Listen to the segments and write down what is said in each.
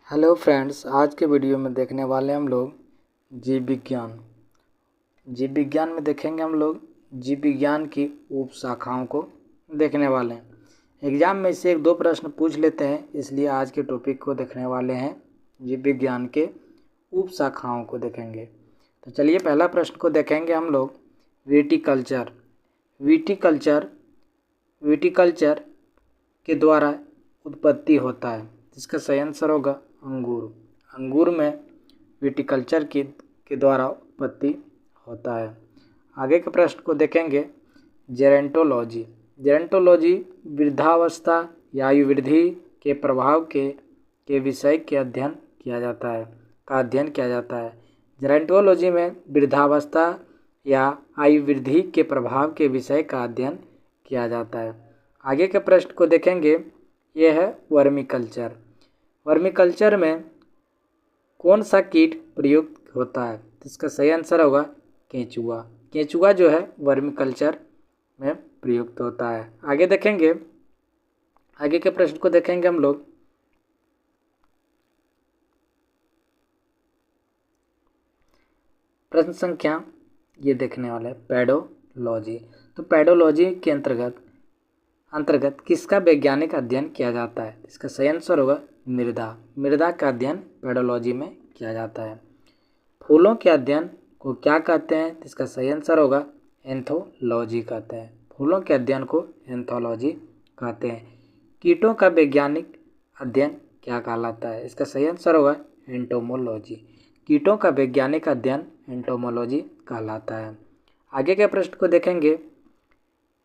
Hello friends, आज के video में देखने वाले हम लोग जीव विज्ञान। जीव विज्ञान में देखेंगे हम लोग जीव विज्ञान की उप शाखाओं को देखने वाले हैं। एग्जाम में से एक दो प्रश्न पूछ लेते हैं, इसलिए आज के टॉपिक को देखने वाले हैं। जीव विज्ञान के उप शाखाओं को देखेंगे। तो चलिए पहला प्रश्न को देखेंगे हम लोग। विटीकल्चर विटीकल्चर के द्वारा उत्पत्ति होता है, जिसका सही आंसर होगा अंगूर। अंगूर में विटीकल्चर के द्वारा उत्पत्ति होता है। आगे के प्रश्न को देखेंगे। जेरेंटोलॉजी वृद्धावस्था या आयु वृद्धि के प्रभाव के विषय के अध्ययन किया जाता है। जेरेंटोलॉजी में वृद्धावस्था या आयु वृद्धि के प्रभाव के विषय का अध्ययन किया जाता है। आगे के प्रश्न को देखेंगे। यह है वर्मीकल्चर में कौन सा कीट प्रयुक्त होता है? इसका सही आंसर होगा केंचुआ जो है वर्मीकल्चर में प्रयुक्त होता है। आगे देखेंगे। आगे के प्रश्न को देखेंगे हम लोग। प्रश्न संख्या ये देखने वाले हैं पेडोलॉजी। तो पेडोलॉजी के अंतर्गत किसका वैज्ञानिक अध्ययन किया जाता है? इसका सही आंसर होगा मृदा का अध्ययन पेडोलॉजी में किया जाता है। फूलों के अध्ययन को क्या कहते हैं? इसका सही आंसर होगा एंथोलॉजी कहते हैं। फूलों के अध्ययन को एंथोलॉजी कहते हैं। कीटों का वैज्ञानिक अध्ययन क्या कहलाता है? इसका सही आंसर होगा एंटोमोलॉजी। कीटों का वैज्ञानिक अध्ययन एंटोमोलॉजी कहलाता है। आगे के प्रश्न को देखेंगे।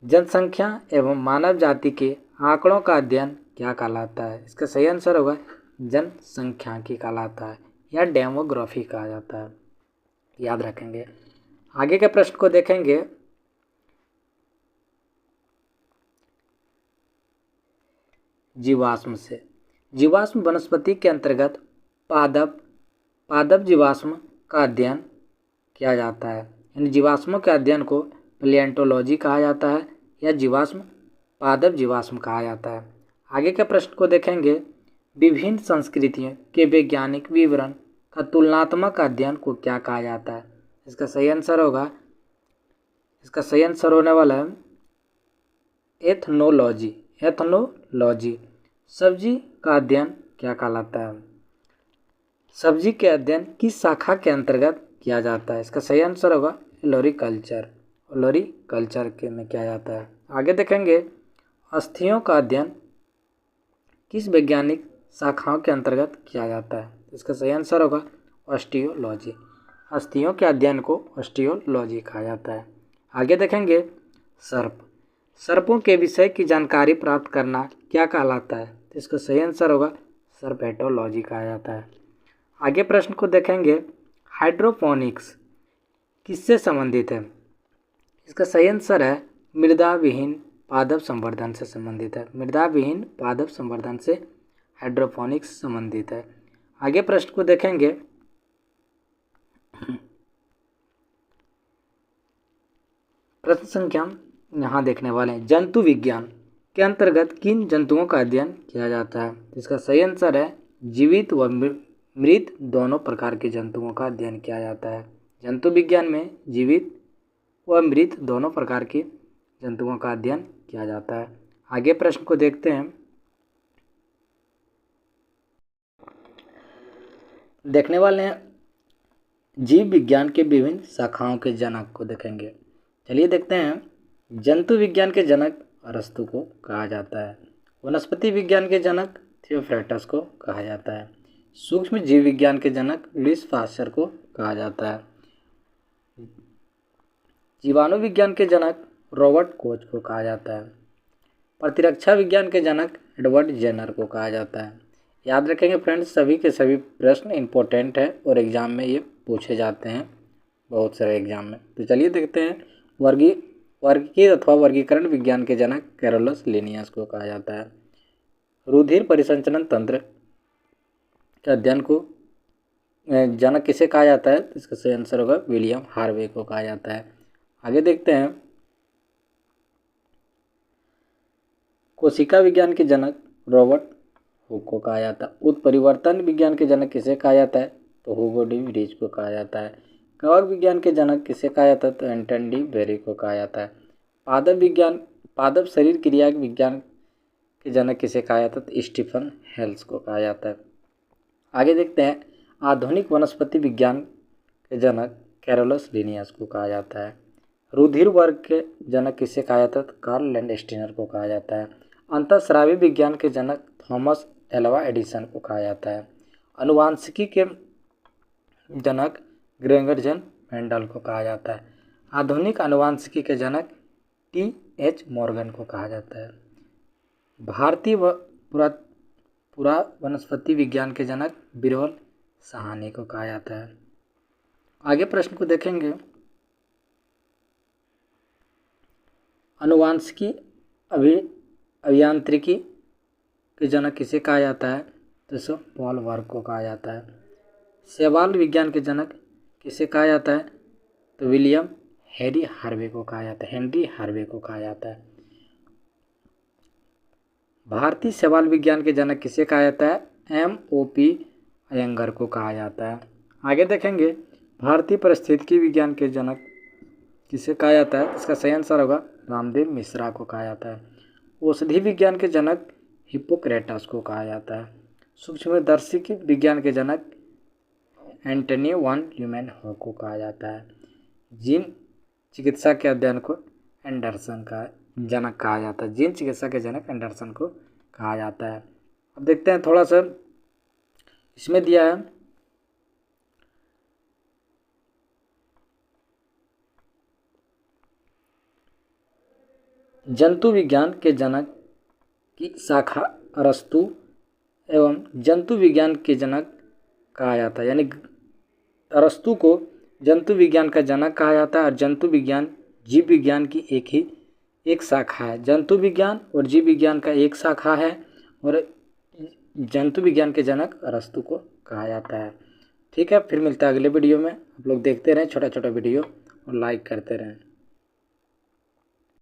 जनसंख्या एवं मानव जाति के आंकड़ों का अध्ययन क्या कहलाता है? इसका सही आंसर होगा जनसंख्यांकी कहलाता है या डेमोग्राफी कहा जाता है, याद रखेंगे। आगे के प्रश्न को देखेंगे। जीवाश्म वनस्पति के अंतर्गत पादप जीवाश्म का अध्ययन किया जाता है। यानी जीवाश्मों के अध्ययन को पैलियोंटोलॉजी कहा जाता है या पादप जीवाश्म कहा जाता है। आगे के प्रश्न को देखेंगे। विभिन्न संस्कृतियों के वैज्ञानिक विवरण का तुलनात्मक अध्ययन को क्या कहा जाता है? इसका सही आंसर होने वाला है एथनोलॉजी। सब्जी का अध्ययन क्या कहलाता है? सब्जी के अध्ययन किस शाखा के अंतर्गत किया जाता है? इसका सही आंसर होगा ओलोरीकल्चर के में किया जाता है। आगे देखेंगे। अस्थियों का अध्ययन किस वैज्ञानिक शाखाओं के अंतर्गत किया जाता है? इसका सही आंसर होगा ऑस्टियोलॉजी। अस्थियों के अध्ययन को ऑस्टियोलॉजी कहा जाता है। आगे देखेंगे। सर्पों के विषय की जानकारी प्राप्त करना क्या कहलाता है? इसका सही आंसर होगा सर्पेटोलॉजी कहा जाता है। आगे प्रश्न को देखेंगे। हाइड्रोपोनिक्स किससे संबंधित है? इसका सही आंसर है मृदा विहीन पादप संवर्धन से संबंधित है। मृदा विहीन पादप संवर्धन से हाइड्रोपोनिक्स संबंधित है। आगे प्रश्न को देखेंगे। प्रश्न संख्या यहाँ देखने वाले हैं। जंतु विज्ञान के अंतर्गत किन जंतुओं का अध्ययन किया जाता है? इसका सही आंसर है जीवित व मृत दोनों प्रकार के जंतुओं का अध्ययन किया जाता है। जंतु विज्ञान में जीवित व मृत दोनों प्रकार के जंतुओं का अध्ययन किया जाता है। आगे प्रश्न को देखते हैं। देखने वाले हैं जीव विज्ञान के विभिन्न शाखाओं के जनक को देखेंगे। चलिए देखते हैं। जंतु विज्ञान के जनक अरस्तु को कहा जाता है। वनस्पति विज्ञान के जनक थियोफ्रेटस को कहा जाता है। सूक्ष्म जीव विज्ञान के जनक लुईस पास्चर को कहा जाता है। जीवाणु विज्ञान के जनक रॉबर्ट कोच को कहा जाता है। प्रतिरक्षा विज्ञान के जनक एडवर्ड जेनर को कहा जाता है। याद रखेंगे फ्रेंड्स, सभी के सभी प्रश्न इंपॉर्टेंट है और एग्जाम में ये पूछे जाते हैं, बहुत सारे एग्जाम में। तो चलिए देखते हैं। वर्गीय अथवा वर्गीकरण विज्ञान के जनक कैरोलस लिनियस को कहा जाता है। रुधिर परिसंचरण तंत्र के अध्ययन को जनक किसे कहा जाता है? इसका सही आंसर होगा विलियम हार्वे को कहा जाता है। आगे देखते हैं। कोशिका विज्ञान के जनक रॉबर्ट हुक को कहा जाता है। उत्परिवर्तन विज्ञान के जनक किसे कहा जाता है? तो हुगो डी व्रीज को कहा जाता है। कवक विज्ञान के जनक किसे कहा जाता है? तो एंटन डी बेरी को कहा जाता है। पादप शरीर क्रिया विज्ञान के जनक किसे कहा जाता है? तो स्टीफन हेल्स को कहा जाता है। आगे देखते हैं, आधुनिक वनस्पति विज्ञान के जनक कैरोलस लिनियस को कहा जाता है। रुधिर वर्ग के जनक किसे कहा जाता है? तो कार्ल लैंडस्टीनर को कहा जाता है। अंतःस्रावी विज्ञान के जनक थॉमस एल्वा एडिसन को कहा जाता है। अनुवांशिकी के जनक ग्रेगर जन मेंडल को कहा जाता है। आधुनिक अनुवांशिकी के जनक टी.एच. मॉर्गन को कहा जाता है। भारतीय पुरा वनस्पति विज्ञान के जनक बिरबल साहनी को कहा जाता है। आगे प्रश्न को देखेंगे, अनुवांशिकी अभियांत्रिकी के जनक किसे कहा जाता है? तो इसे पॉल वर्ग को कहा जाता है। शैवाल विज्ञान के जनक किसे कहा जाता है? तो विलियम हेनरी हार्वे को कहा जाता है। भारतीय शैवाल विज्ञान के जनक किसे कहा जाता है? M.O.P. अयंगर को कहा जाता है। आगे देखेंगे, भारतीय पारिस्थितिकी विज्ञान के जनक किसे कहा जाता है? इसका सही आंसर होगा रामदेव मिश्रा को कहा जाता है। औषधि विज्ञान के जनक हिप्पोक्रेटस को कहा जाता है। सूक्ष्मदर्शी विज्ञान के जनक एंटनी वान ल्यूमेनहॉक को कहा जाता है। जीन चिकित्सा के अध्ययन को एंडरसन का जनक कहा जाता है। जीन चिकित्सा के जनक एंडरसन को कहा जाता है। अब देखते हैं, थोड़ा सा इसमें दिया है, जंतु विज्ञान के जनक की शाखा अरस्तु एवं जंतु विज्ञान के जनक कहा जाता है। यानी अरस्तु को जंतु विज्ञान का जनक कहा जाता है और जंतु विज्ञान जीव विज्ञान की एक शाखा है। जंतु विज्ञान और जीव विज्ञान का एक शाखा है और जंतु विज्ञान के जनक अरस्तु को कहा जाता है। ठीक है, फिर मिलता है अगले वीडियो में। आप लोग देखते रहें छोटा छोटा वीडियो और लाइक करते रहें।